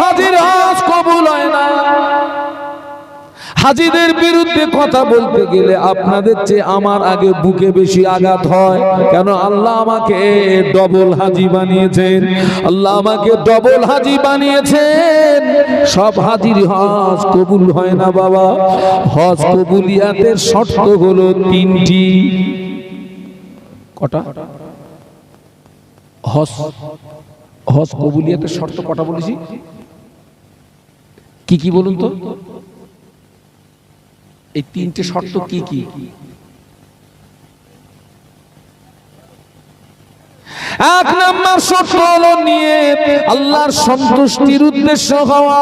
হাজির হজ কবুল হয় না। হাজিদের বিরুদ্ধে কথা বলতে গেলে আপনাদের চেয়ে আমার আগে বুকে বেশি আঘাত হয়। কেন? আল্লাহ আমাকে ডবল হাজি বানিয়েছেন, আল্লাহ আমাকে ডবল হাজি বানিয়েছেন। সব হাজির হজ কবুল হয় না বাবা। হজ কবুলিয়াতের শর্ত হলো তিনটি। কটা? হজ কবুলিয়াতের শর্ত কটা বলেছি? কি কি বলুন তো? এই তিনটে শর্ত কি কি? এক নাম্বার শর্ত হলো নিয়ত, আল্লাহর সন্তুষ্টির উদ্দেশ্য হওয়া।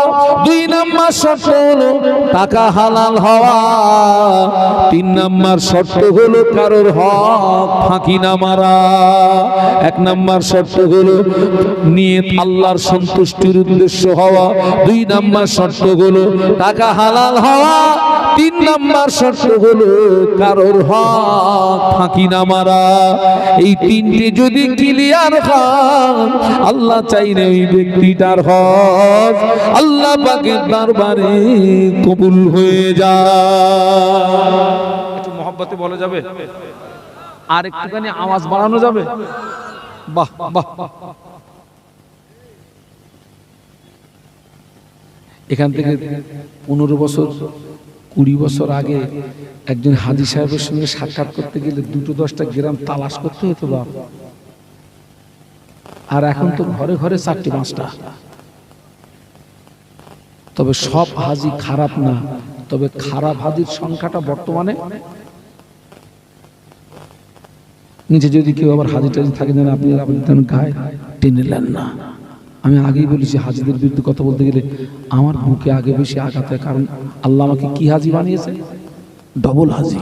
দুই নাম্বার শর্ত হলো টাকা হালাল হওয়া। তিন নাম্বার শর্ত হলো কারোর হক ফাঁকি না মারা। এক নাম্বার শর্ত হলো নিয়ত, আল্লাহর সন্তুষ্টির উদ্দেশ্য হওয়া। দুই নাম্বার শর্ত হলো টাকা হালাল হওয়া। তিন নাম্বার শর্ত হলো কারোর হক ফাঁকি না মারা। এই তিনটি যদি ক্লিয়ার হয়, আল্লাহ চাইলে ওই ব্যক্তিটার হজ আল্লাহ পাকের দরবারে কবুল হয়ে যায়। একটু মহব্বতে বলা যাবে? আর একটুখানি আওয়াজ বাড়ানো যাবে? বাহ বাহ। এখান থেকে 15 বছর 20 বছর আগে একজন হাজী সাহেবের সঙ্গে সাক্ষাৎ করতে গেলে 2-10টা গ্রাম তালাশ করতে হতো বাপ। আর এখন তো ঘরে ঘরে 4-5টা। তবে সব হাজী খারাপ না, তবে খারাপ হাজীর সংখ্যাটা বর্তমানে নিচে। যদি কেউ আবার হাজী টাজি থাকে যেন আপনি গায়ে টেনে নেন না। আমি আগেই বলেছি হাজীদের বিরুদ্ধে কথা বলতে গেলে আমার বুকে আগে বেশি আঘাত হয়। কারণ আল্লাহ আমাকে কি হাজী বানিয়েছে? ডবল হাজী।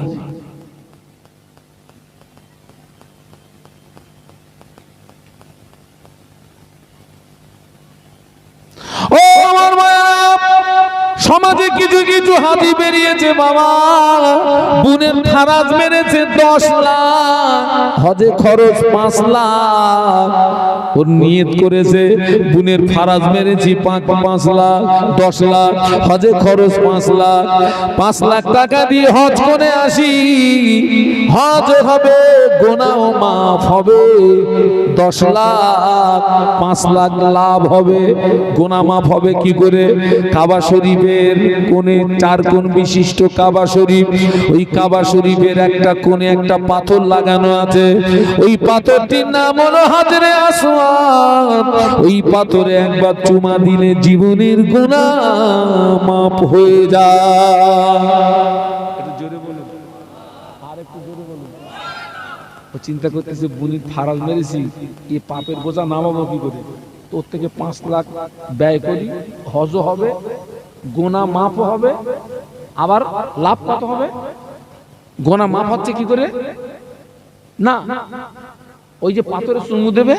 ও আমার মায়েরা, সমাজে কিছু কিছু হাজী বেরিয়েছে বাবা। বুনের খারাজ মেরেছে 10 লাখ, হজে খরচ 5 লাখ। ওর নিয়ত করেছে বুনের ফারাজ মেরেছি 5 লাখ, 10 লাখ, হজে খরচ 5 লাখ। 5 লাখ টাকা দিয়ে হজ করে আসি, হজ হবে, গুনাহ মাফ হবে। 10 লাখ 5 লাখ লাভ হবে, গুনাহ মাফ হবে কি করে? কাবা শরীফের কোণে 4 কোণ বিশিষ্ট কাবা শরীফ, ওই কাবা শরীফের একটা কোণে একটা পাথর লাগানো আছে। ওই পাথরটির নাম হলো হাজরে আসওয়াদ। ওই পাথরে একবার চুমা দিলে জীবনের গুনাহ মাফ হয়ে যায়। একটু জোরে বলুন, আর একটু জোরে বলুন। ও চিন্তা করতেছে বুনির ফারাজ মেরেছি, এই পাপের বোঝা নামাবো কি করে? তোর থেকে 5 লাখ ব্যয় করি, হজও হবে, গুনাহ মাফ হবে, আবার লাভ কত হবে? গুনাহ মাফ হচ্ছে কি করে? না, ওই যে পাথরে চুমু দেবে,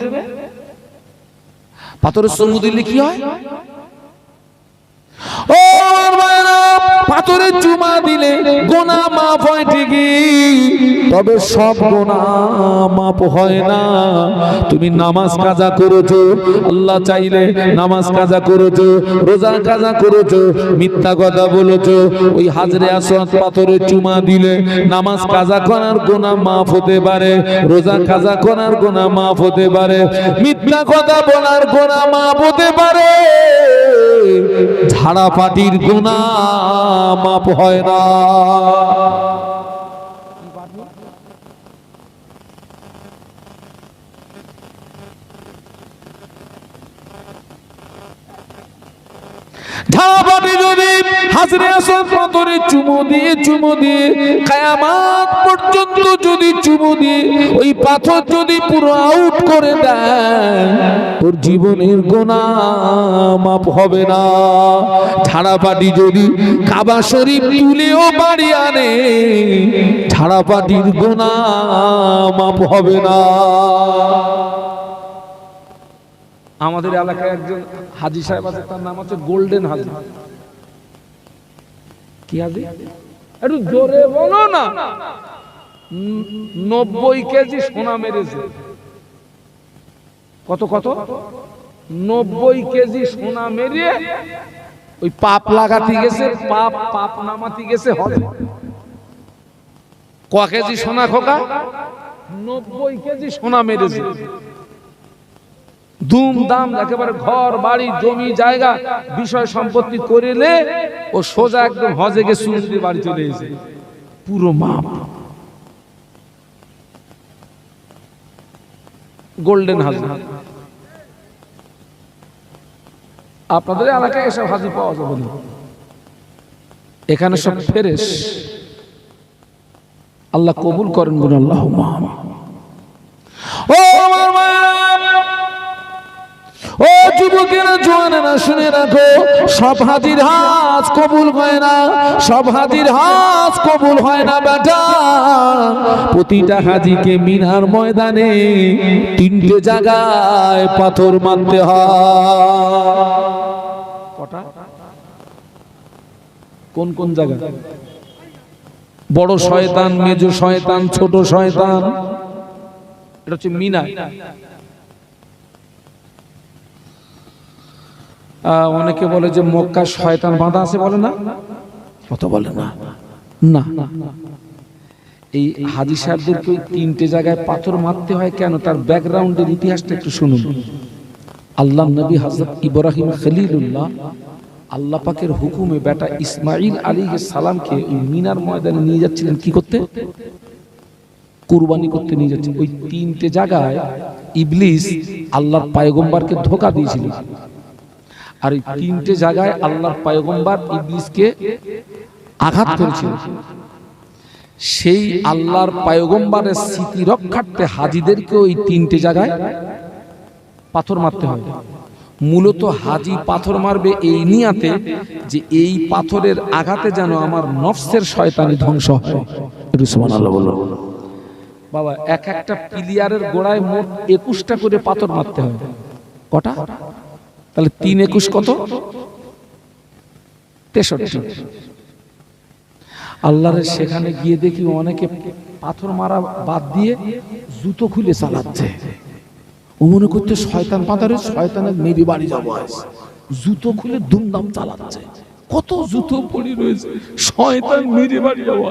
পাথরে চুমু দিলে কি হয়? ও পাথরে চুমা দিলে গুনাহ মাফ হয় ঠিকই, তবে সব গুনাহ মাফ হয় না। তুমি নামাজ কাজা করেছো, আল্লাহ চাইলে নামাজ কাজা করেছো, রোজা কাজা করেছো, মিথ্যা কথা বলেছো, ওই হাজরে আসওয়াদ পাথরে চুমা দিলে নামাজ কাজা করার গুনাহ মাফ হতে পারে, রোজা কাজা করার গুনাহ মাফ হতে পারে, মিথ্যা কথা বলার গুনাহ মাফ হতে পারে, ঝাড়া পাটির গুনাহ মাফ হয় না। ঝাড়াপাটি যদি হাজরে আসওয়াদ পাথরে চুমু দিয়ে কিয়ামত পর্যন্ত যদি চুমু দিয়ে ওই পাথর যদি পুরো আউট করে দেয়, তোর জীবনের গুনাহ মাফ হবে না। ঝাড়াপাটি যদি কাবা শরীফ তুলেও বাড়ি আনে, ঝাড়াপাটির গুনাহ মাফ হবে না। আমাদের এলাকায় একজন হাজী সাহেব আছে, তার নাম হচ্ছে গোল্ডেন হাজী। কি হাজী? একটু জোরে বলো না। 90 কেজি সোনা মেরেছে। কত কত? 90 কেজি সোনা মেরে ওই পাপ লাগাতে গেছে, পাপ নামাতে গেছে হজে। ক কেজি সোনা খোকা? 90 কেজি সোনা মেরেছে। ধুমধাম একেবারে ঘর বাড়ি জমি জায়গা বিষয় সম্পত্তি করিলে ও সোজা একদম হজে গিয়ে সুন্দর বাড়ি চলে এসেছে, পুরো মাপ। গোল্ডেন হাজি। আপনাদের এলাকায় এসব হাজি পাওয়া যাবে না, এখানে সব ফেরেশ। আল্লাহ কবুল করেন বলুন আল্লাহুম্মা আমিন। ও আমার মায়েরা, ও যুবকেরা, জওয়ানেরা, শুনে রাখো, সব হাজির হাজ কবুল হয় না, সব হাজির হাজ কবুল হয় না বেটা। প্রতিটা হাজিকে মিনার ময়দানে 3টে জায়গায় পাথর মারতে হয়। কটা? কোন কোন জায়গা? বড় শয়তান, মেজো শয়তান, ছোট শয়তান, এটা হচ্ছে মিনা। অনেকে বলে যে মক্কা শয়তান বাঁধা আছে, বলে না? কত বলে না? না, এই হাজী সাহেবদেরকে 3টে জায়গায় পাথর মারতে হয় কেন, তার ব্যাকগ্রাউন্ডের ইতিহাসটা একটু শুনুন। আল্লাহ নবী হযরত ইব্রাহিম খলিলুল্লাহ আল্লাহ পাকের হুকুমে বেটা ইসমাইল আলাইহিস সালামকে ওই মিনার ময়দানে নিয়ে যাচ্ছিলেন, কি করতে? কুরবানি করতে নিয়ে যাচ্ছেন। ওই 3টে জায়গায় ইবলিস আল্লাহর পয়গম্বরকে ধোঁকা দিয়েছিল, আর এই 3টে জায়গায় আল্লাহর পয়গম্বর ইবলিসকে আঘাত করেছিল। সেই আল্লাহর পয়গম্বরের স্মৃতি রক্ষার্থে হাজীদেরকে ওই 3টে জায়গায় পাথর মারতে হয়। মূলত হাজী পাথর মারবে এই নিয়াতে যে এই পাথরের আঘাতে যেন আমার নফসের শয়তানি ধ্বংস হয়। সুবহানাল্লাহ বলো বাবা। এক একটা প্লেয়ারের গোড়ায় মোট 21টা করে পাথর মারতে হয়। কটা? তাহলে 3 21 কত? 63। আল্লাহর সেখানে গিয়ে দেখি অনেকে পাথর মারা বাদ দিয়ে জুতো খুলে চালাচ্ছে। ও মনে করতে শয়তান পাথরে শয়তানের মেরি বাড়ি যাবো, জুতো খুলে ধুমধাম চালাচ্ছে। কত জুতো পড়ে রয়েছে, শয়তান মেরি বাড়ি যাবো।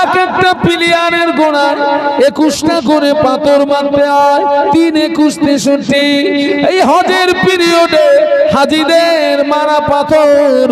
এক একটা প্লেয়ারের গোড়ায় 21টা করে পাথর মারতে হয়। 3 21 63। এই হজের পিরিয়ডে হাজীদের মারা পাথর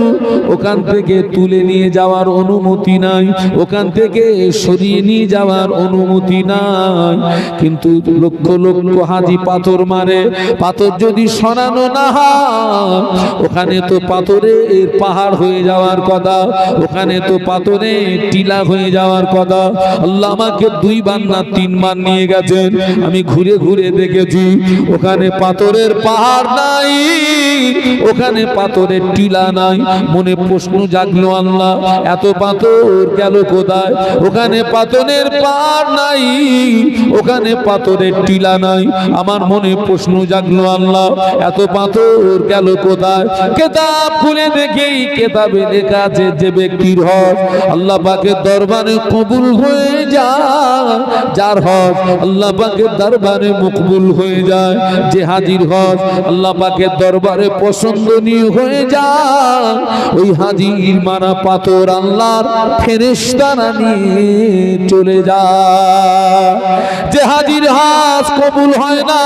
ওখান থেকে তুলে নিয়ে যাওয়ার অনুমতি নাই, ওখান থেকে সরিয়ে নিয়ে যাওয়ার অনুমতি নাই। কিন্তু লক্ষ লক্ষ হাজী পাথর মারে, পাথর যদি সরানো না হয় ওখানে তো পাথরের পাহাড় হয়ে যাওয়ার কথা, ওখানে তো পাথরের টিলা হয়ে যাওয়ার কথা। আল্লাহ আমাকে 2 বার না 3 বার নিয়ে গেছেন, আমি ঘুরে ঘুরে দেখেছি ওখানে পাথরের পাহাড় নাই, ওখানে পাথরের টিলা নাই। মনে প্রশ্ন জাগলো, আল্লাহ এত পাথর গেল কোথায়? ওখানে পাথরের পাহাড় নাই, ওখানে পাথরের টিলা নাই। আমার মনে প্রশ্ন জাগলো, আল্লাহ এত পাথর গেল কোথায়? কিতাব খুলে দেখি, কিতাবে লেখা আছে যে ব্যক্তির হজ আল্লাহ পাকের দরবারে কবুল হয়ে যায়, যার হজ আল্লাহ পাকের দরবারে মকবুল হয়ে যায়, যে হাজির হজ আল্লাহ পাকের দরবারে পছন্দনীয় হয়ে যায়, ওই হাজির মারা পাথর আল্লাহর ফেরেশতারা নিয়ে চলে যায়। যে হাজির হজ কবুল হয় না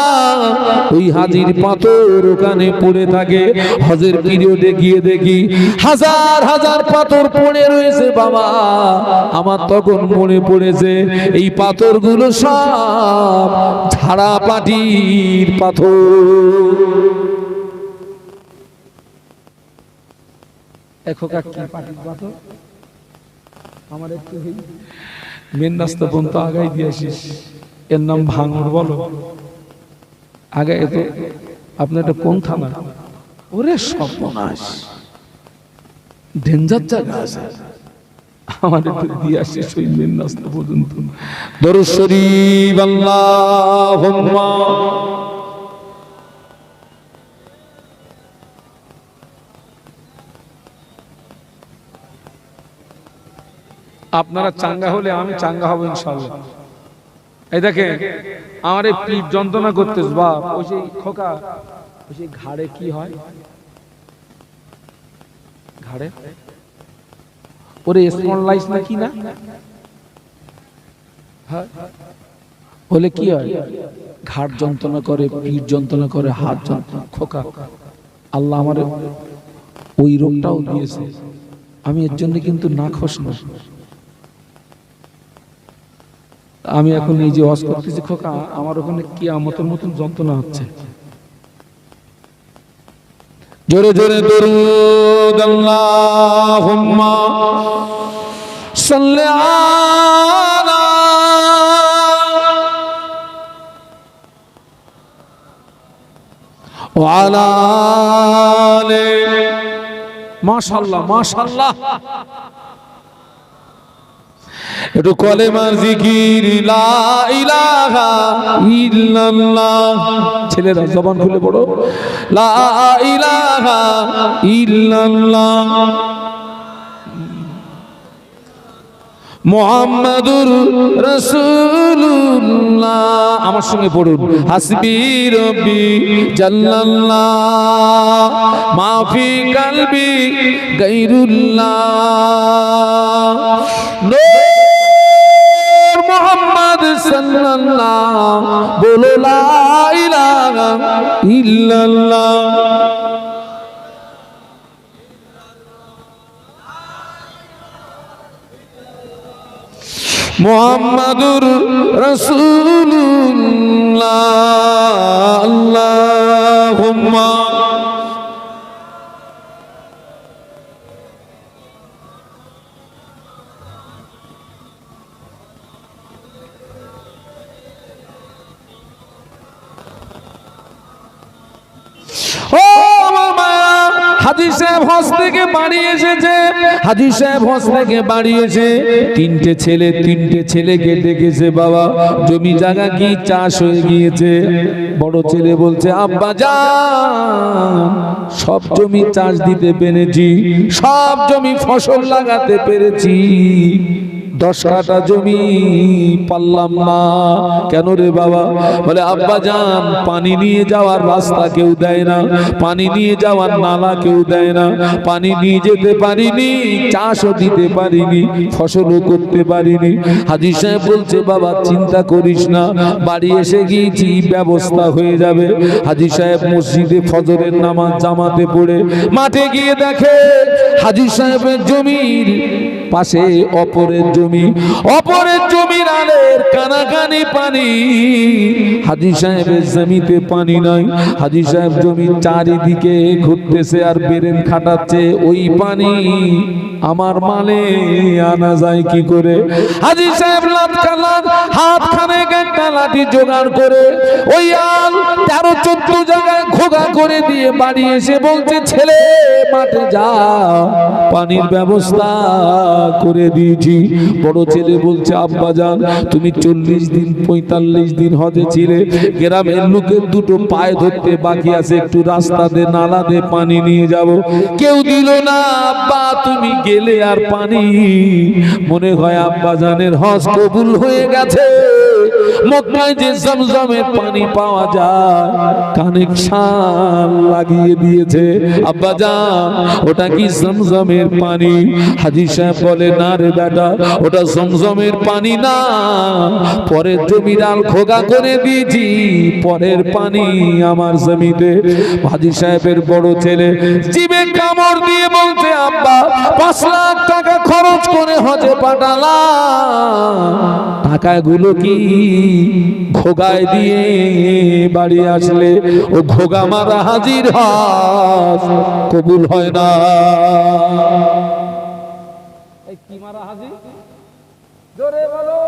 ওই হাজির পাথর ওখানে পড়ে থাকে। হজের পিরিয়ডে গিয়ে দেখি হাজার হাজার পাথর পড়ে রয়েছে। বাবা আমার তখন মনে পড়েছে এই পাথরগুলো সব ঝাড়া পাটির পাথর। আমার একটু মেন রাস্তা পর্যন্ত আগাই দিয়েছিস, এর নাম ভাঙড় বলো। আগে এত আপনার এটা কোন থানা? ওরে সর্বনাশ, ডেঞ্জার জায়গা আছে। আমার একটু দিয়ে আসিস ওই মেন রাস্তা পর্যন্ত। দরুদ শরীফ আল্লাহুম্মা আপনারা চাঙ্গা হলে আমি চাঙ্গা হব ইনশাআল্লাহ। এই দেখেন আমার এই পিঠ যন্ত্রণা করতেছে বাপ, ওই সেই খোকা, ওই সেই ঘাড়ে কি হয়, ঘাড়ে ওরে স্পন্ডলাইস না কি না, হ্যাঁ বলে কি হয়, ঘাড় যন্ত্রণা করে, পিঠ যন্ত্রণা করে, হাত যন্ত্রণা। খোকা আল্লাহ আমার ওই রোগটাও দিয়েছে, আমি এর জন্য কিন্তু নাখোশ না। আমি এখন এই যে ওয়াজ করতেছি খোকা, আমার ওখানে কিয়ামতের মতন যন্ত্রণা হচ্ছে। জোরে জোরে দরুদ আল্লাহুম্মা সাল্লি আলা ওয়া আলা আলি। মাশাআল্লাহ মাশাআল্লাহ। একটু কলেমার জিকির লা ইলাহা ইল্লাল্লাহ, ছেলেরা জবান খুলে পড়ো, লা ইলাহা ইল্লাল্লাহ মুহাম্মাদুর রাসূলুল্লাহ। আমার সঙ্গে পড়ুন, হাসবি রব্বি জাল্লাল্লাহ মা ফি কলবি গায়রুল্লাহ, নূর মুহাম্মদ সাল্লাল্লাহ, বলো লা ইলাহা ইল্লাল্লাহ। মুহাম্মাদুর রাসূলুল্লাহ, আল্লাহুম্মা হাজী সাহেব হজ থেকে বাড়ি এসেছে, হাজী সাহেব হজ থেকে বাড়ি এসে তিনটে ছেলেকে ডেকেছে, বাবা জমি জায়গা কি চাষ হয়ে গিয়েছে? বড় ছেলে বলছে, আব্বা জান সব জমি চাষ দিতে পেরেছি, সব জমি ফসল লাগাতে পেরেছি, 10 কাঠা জমি পারলাম না। কেন রে বাবা? বলে আব্বা জান পানি নিয়ে যাওয়ার রাস্তা কেউ দেয় না, পানি নিয়ে যাওয়ার নালা কেউ দেয় না, পানি নিয়ে যেতে পারিনি, চাষও দিতে পারিনি, ফসলও করতে পারিনি। হাজী সাহেব বলছে, বাবা চিন্তা করিস না, বাড়ি এসে গিয়েছি, ব্যবস্থা হয়ে যাবে। হাজী সাহেব মসজিদে ফজরের নামাজ জামাতে পড়ে মাঠে গিয়ে দেখে হাজী সাহেবের জমির পাশে অপরের জমির আলের কানাকানি পানি, হাজী সাহেবের জমিতে পানি নাই। হাজী সাহেব জমির চারিদিকে ঘুরতেছে আর বেরেন খাটাচ্ছে, ওই পানি আমার মালে আনা যায় কি করে? হাজী সাহেব হাত খানেক একটা লাঠি জোগাড় করে ওই আল 13-14 জায়গায় ঘোগা করে দিয়ে বাড়ি এসে বলছে, ছেলে মাঠে যা, পানির ব্যবস্থা করে দিয়েছি। বড় ছেলে বলছে, আব্বা জান তুমি 40 দিন 45 দিন হজে ছিলে, গ্রামের লোকের দুটো পায়ে ধরতে বাকি আছে, একটু রাস্তা দে, নালা দে, পানি নিয়ে যাব, কেউ দিল না। আব্বা তুমি গেলে আর পানি, মনে হয় আব্বা জানের হজ কবুল হয়ে গেছে। মক্কায় যে জমজমের পানি পাওয়া যায় কানেকশন লাগিয়ে দিয়েছে। আব্বা জান ওটা কি জমজমের পানি? হাজী সাহেব বলে, না রে বেটা, ওটা জমজমের পানি না, পরের জমির আল খোগা করে দিয়েছি, পরের পানি আমার জমিতে। হাজী সাহেবের বড় ছেলে জিভে কামড় দিয়ে বলছে, আব্বা 5 লাখ টাকা খরচ করে হজে পাঠালাম, টাকাগুলো কি ঘোগায় দিয়ে বাড়ি আসলে ও ঘোগা মারা হাজির হজ কবুল হয় না। কি মারা হাজির? জোরে বলো।